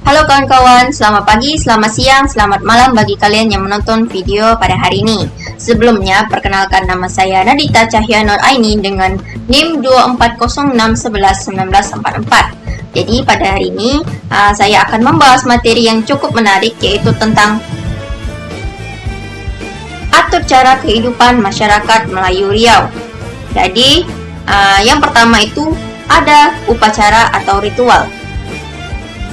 Halo kawan-kawan, selamat pagi, selamat siang, selamat malam bagi kalian yang menonton video pada hari ini. Sebelumnya, perkenalkan nama saya Nadita Cahya Nur Aini dengan NIM 2406111944. Jadi pada hari ini, saya akan membahas materi yang cukup menarik, yaitu tentang atur cara kehidupan masyarakat Melayu Riau. Jadi, yang pertama itu ada upacara atau ritual.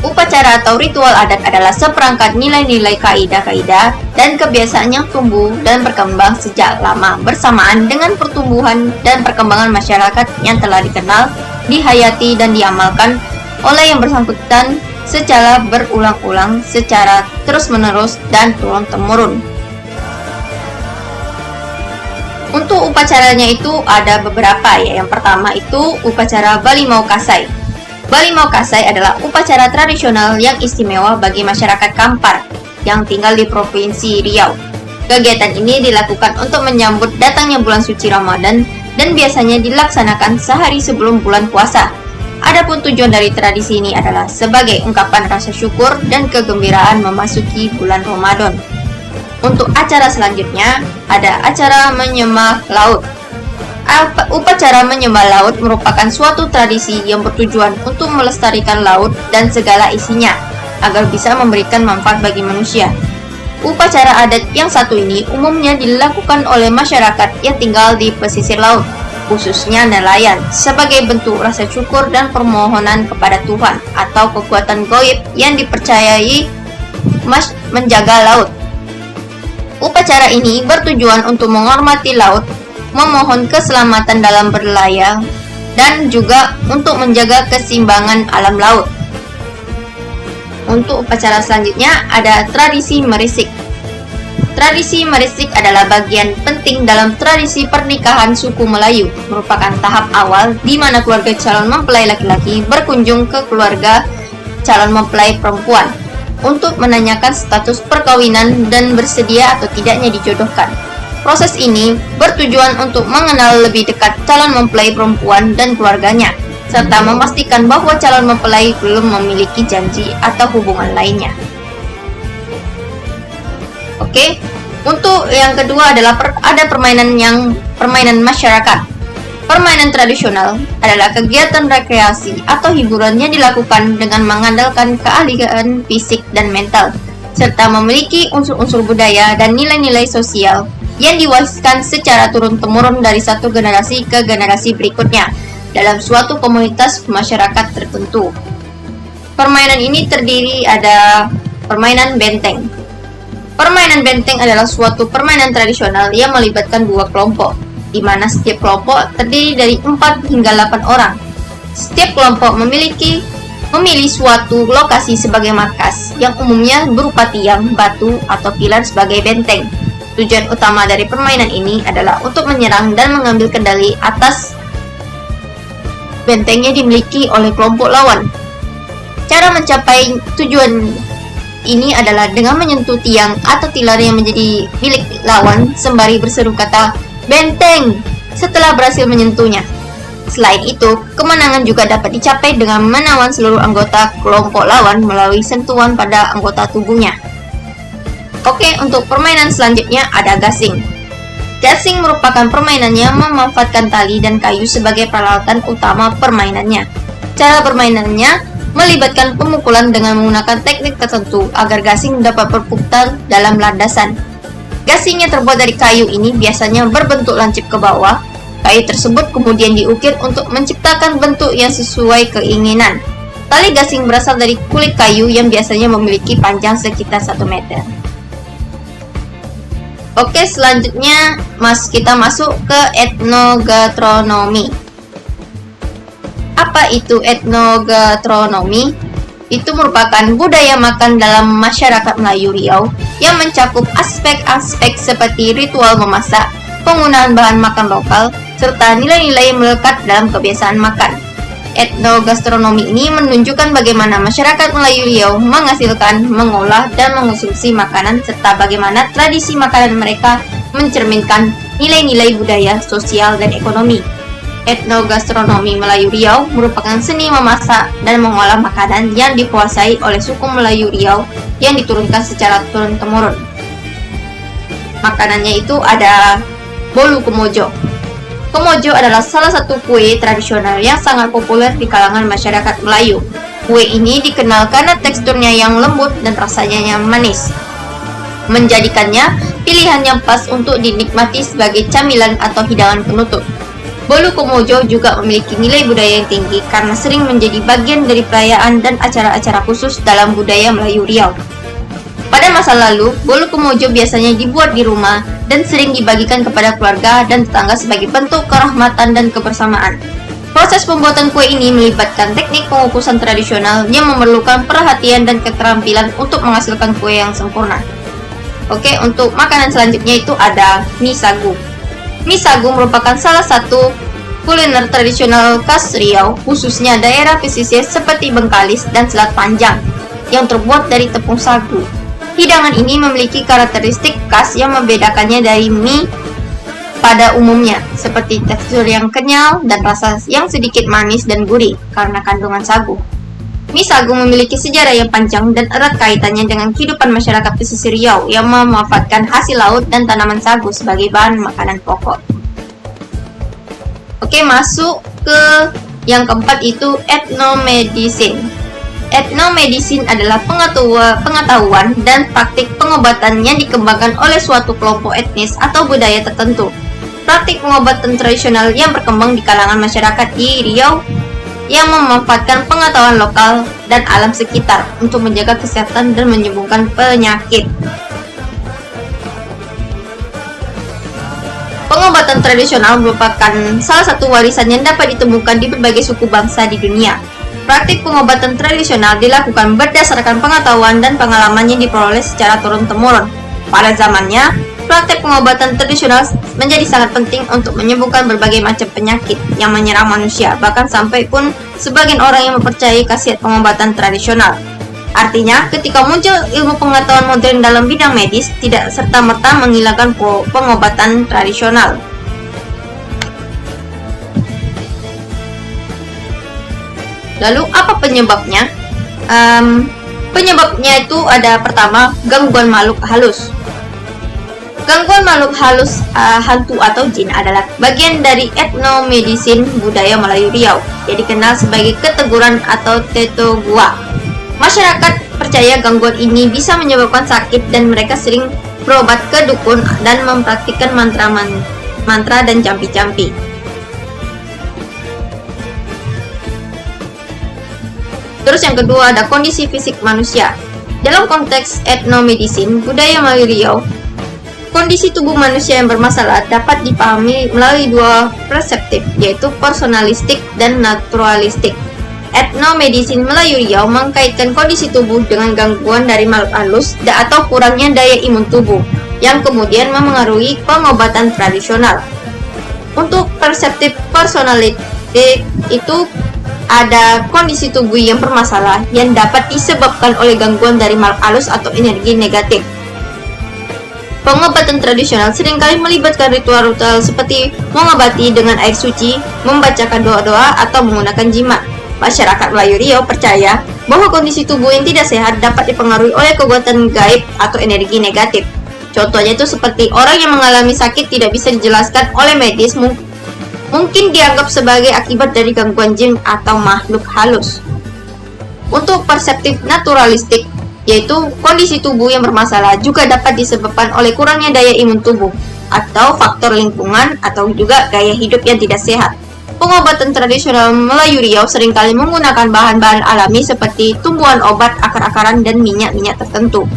Upacara atau ritual adat adalah seperangkat nilai-nilai kaidah-kaidah dan kebiasaan yang tumbuh dan berkembang sejak lama bersamaan dengan pertumbuhan dan perkembangan masyarakat yang telah dikenal, dihayati dan diamalkan oleh yang bersangkutan secara berulang-ulang, secara terus-menerus dan turun-temurun. Untuk upacaranya itu ada beberapa ya. Yang pertama itu upacara Balimau Kasai. Balimau Kasai adalah upacara tradisional yang istimewa bagi masyarakat Kampar yang tinggal di Provinsi Riau. Kegiatan ini dilakukan untuk menyambut datangnya bulan suci Ramadan dan biasanya dilaksanakan sehari sebelum bulan puasa. Adapun tujuan dari tradisi ini adalah sebagai ungkapan rasa syukur dan kegembiraan memasuki bulan Ramadan. Untuk acara selanjutnya ada acara menyembah laut. Upacara menyembah laut merupakan suatu tradisi yang bertujuan untuk melestarikan laut dan segala isinya agar bisa memberikan manfaat bagi manusia. Upacara adat yang satu ini umumnya dilakukan oleh masyarakat yang tinggal di pesisir laut, khususnya nelayan, sebagai bentuk rasa syukur dan permohonan kepada Tuhan atau kekuatan gaib yang dipercayai menjaga laut. Upacara ini bertujuan untuk menghormati laut, memohon keselamatan dalam berlayar, dan juga untuk menjaga keseimbangan alam laut. Untuk upacara selanjutnya ada tradisi merisik. Tradisi merisik adalah bagian penting dalam tradisi pernikahan suku Melayu, merupakan tahap awal di mana keluarga calon mempelai laki-laki berkunjung ke keluarga calon mempelai perempuan untuk menanyakan status perkawinan dan bersedia atau tidaknya dijodohkan. Proses ini bertujuan untuk mengenal lebih dekat calon mempelai perempuan dan keluarganya, serta memastikan bahwa calon mempelai belum memiliki janji atau hubungan lainnya. Oke, untuk yang kedua adalah ada permainan masyarakat. Permainan tradisional adalah kegiatan rekreasi atau hiburan yang dilakukan dengan mengandalkan keahlian fisik dan mental, serta memiliki unsur-unsur budaya dan nilai-nilai sosial yang diwariskan secara turun-temurun dari satu generasi ke generasi berikutnya dalam suatu komunitas masyarakat tertentu. Permainan ini terdiri ada permainan benteng. Permainan benteng adalah suatu permainan tradisional yang melibatkan dua kelompok, di mana setiap kelompok terdiri dari 4 hingga 8 orang. Setiap kelompok memilih suatu lokasi sebagai markas, yang umumnya berupa tiang, batu, atau pilar sebagai benteng. Tujuan utama dari permainan ini adalah untuk menyerang dan mengambil kendali atas benteng yang dimiliki oleh kelompok lawan. Cara mencapai tujuan ini adalah dengan menyentuh tiang atau pilar yang menjadi milik lawan sembari berseru kata "benteng" setelah berhasil menyentuhnya. Selain itu, kemenangan juga dapat dicapai dengan menawan seluruh anggota kelompok lawan melalui sentuhan pada anggota tubuhnya. Oke, untuk permainan selanjutnya ada gasing. Gasing merupakan permainan yang memanfaatkan tali dan kayu sebagai peralatan utama permainannya. Cara permainannya melibatkan pemukulan dengan menggunakan teknik tertentu agar gasing dapat berputar dalam landasan. Gasing yang terbuat dari kayu ini biasanya berbentuk lancip ke bawah. Kayu tersebut kemudian diukir untuk menciptakan bentuk yang sesuai keinginan. Tali gasing berasal dari kulit kayu yang biasanya memiliki panjang sekitar 1 meter. Oke, selanjutnya kita masuk ke etnogastronomi. Apa itu etnogastronomi? Itu merupakan budaya makan dalam masyarakat Melayu Riau yang mencakup aspek-aspek seperti ritual memasak, penggunaan bahan makan lokal, serta nilai-nilai melekat dalam kebiasaan makan. Etnogastronomi ini menunjukkan bagaimana masyarakat Melayu Riau menghasilkan, mengolah, dan mengonsumsi makanan serta bagaimana tradisi makanan mereka mencerminkan nilai-nilai budaya, sosial, dan ekonomi. Etnogastronomi Melayu Riau merupakan seni memasak dan mengolah makanan yang dikuasai oleh suku Melayu Riau yang diturunkan secara turun-temurun. Makanannya itu ada bolu kemojo. Kemojo adalah salah satu kue tradisional yang sangat populer di kalangan masyarakat Melayu. Kue ini dikenal karena teksturnya yang lembut dan rasanya yang manis, menjadikannya pilihan yang pas untuk dinikmati sebagai camilan atau hidangan penutup. Bolu Komojo juga memiliki nilai budaya yang tinggi karena sering menjadi bagian dari perayaan dan acara-acara khusus dalam budaya Melayu Riau. Pada masa lalu, bolu Komojo biasanya dibuat di rumah dan sering dibagikan kepada keluarga dan tetangga sebagai bentuk kerahmatan dan kebersamaan. Proses pembuatan kue ini melibatkan teknik pengukusan tradisional yang memerlukan perhatian dan keterampilan untuk menghasilkan kue yang sempurna. Oke, untuk makanan selanjutnya itu ada mie sagu. Mie sagu merupakan salah satu kuliner tradisional khas Riau, khususnya daerah pesisir seperti Bengkalis dan Selat Panjang, yang terbuat dari tepung sagu. Hidangan ini memiliki karakteristik khas yang membedakannya dari mie pada umumnya, seperti tekstur yang kenyal dan rasa yang sedikit manis dan gurih karena kandungan sagu. Mie sagu memiliki sejarah yang panjang dan erat kaitannya dengan kehidupan masyarakat pesisir Riau yang memanfaatkan hasil laut dan tanaman sagu sebagai bahan makanan pokok. Oke, masuk ke yang keempat itu etnomedicine. Etnomedicine adalah pengetahuan dan praktik pengobatan yang dikembangkan oleh suatu kelompok etnis atau budaya tertentu. Praktik pengobatan tradisional yang berkembang di kalangan masyarakat di Riau yang memanfaatkan pengetahuan lokal dan alam sekitar untuk menjaga kesehatan dan menyembuhkan penyakit. Pengobatan tradisional merupakan salah satu warisan yang dapat ditemukan di berbagai suku bangsa di dunia. Praktik pengobatan tradisional dilakukan berdasarkan pengetahuan dan pengalaman yang diperoleh secara turun-temurun. Pada zamannya, praktek pengobatan tradisional menjadi sangat penting untuk menyembuhkan berbagai macam penyakit yang menyerang manusia, bahkan sampai pun sebagian orang yang mempercayai khasiat pengobatan tradisional. Artinya, ketika muncul ilmu pengetahuan modern dalam bidang medis, tidak serta-merta menghilangkan pengobatan tradisional. Lalu, apa penyebabnya? Penyebabnya itu ada pertama, gangguan makhluk halus. Gangguan makhluk halus, hantu atau jin adalah bagian dari etnomedicine budaya Melayu Riau yang dikenal sebagai keteguran atau tetogua. Masyarakat percaya gangguan ini bisa menyebabkan sakit dan mereka sering berobat ke dukun dan mempraktikkan mantra dan campi-campi. Terus yang kedua ada kondisi fisik manusia. Dalam konteks etnomedicine budaya Melayu Riau, kondisi tubuh manusia yang bermasalah dapat dipahami melalui dua perspektif, yaitu personalistik dan naturalistik. Etnomedicine Melayu Riau mengkaitkan kondisi tubuh dengan gangguan dari makhluk halus atau kurangnya daya imun tubuh, yang kemudian memengaruhi pengobatan tradisional. Untuk perspektif personalistik itu ada kondisi tubuh yang bermasalah yang dapat disebabkan oleh gangguan dari makhluk halus atau energi negatif. Pengobatan tradisional seringkali melibatkan ritual-ritual seperti mengobati dengan air suci, membacakan doa-doa, atau menggunakan jimat. Masyarakat Melayu Riau percaya bahwa kondisi tubuh yang tidak sehat dapat dipengaruhi oleh kekuatan gaib atau energi negatif. Contohnya itu seperti orang yang mengalami sakit tidak bisa dijelaskan oleh medis, mungkin dianggap sebagai akibat dari gangguan jin atau makhluk halus. Untuk perseptif naturalistik, yaitu kondisi tubuh yang bermasalah juga dapat disebabkan oleh kurangnya daya imun tubuh atau faktor lingkungan atau juga gaya hidup yang tidak sehat. Pengobatan tradisional Melayu Riau seringkali menggunakan bahan-bahan alami seperti tumbuhan obat, akar-akaran, dan minyak-minyak tertentu.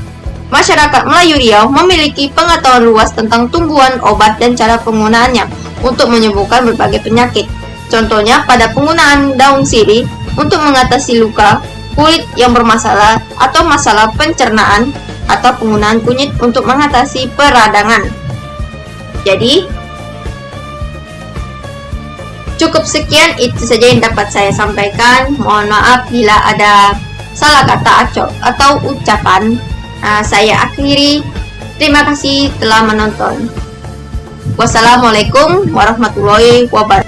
Masyarakat Melayu Riau memiliki pengetahuan luas tentang tumbuhan obat dan cara penggunaannya untuk menyembuhkan berbagai penyakit. Contohnya pada penggunaan daun sirih untuk mengatasi luka, kulit yang bermasalah, atau masalah pencernaan, atau penggunaan kunyit untuk mengatasi peradangan. Jadi, cukup sekian itu saja yang dapat saya sampaikan. Mohon maaf bila ada salah kata atau ucapan. Saya akhiri. Terima kasih telah menonton. Wassalamualaikum warahmatullahi wabarakatuh.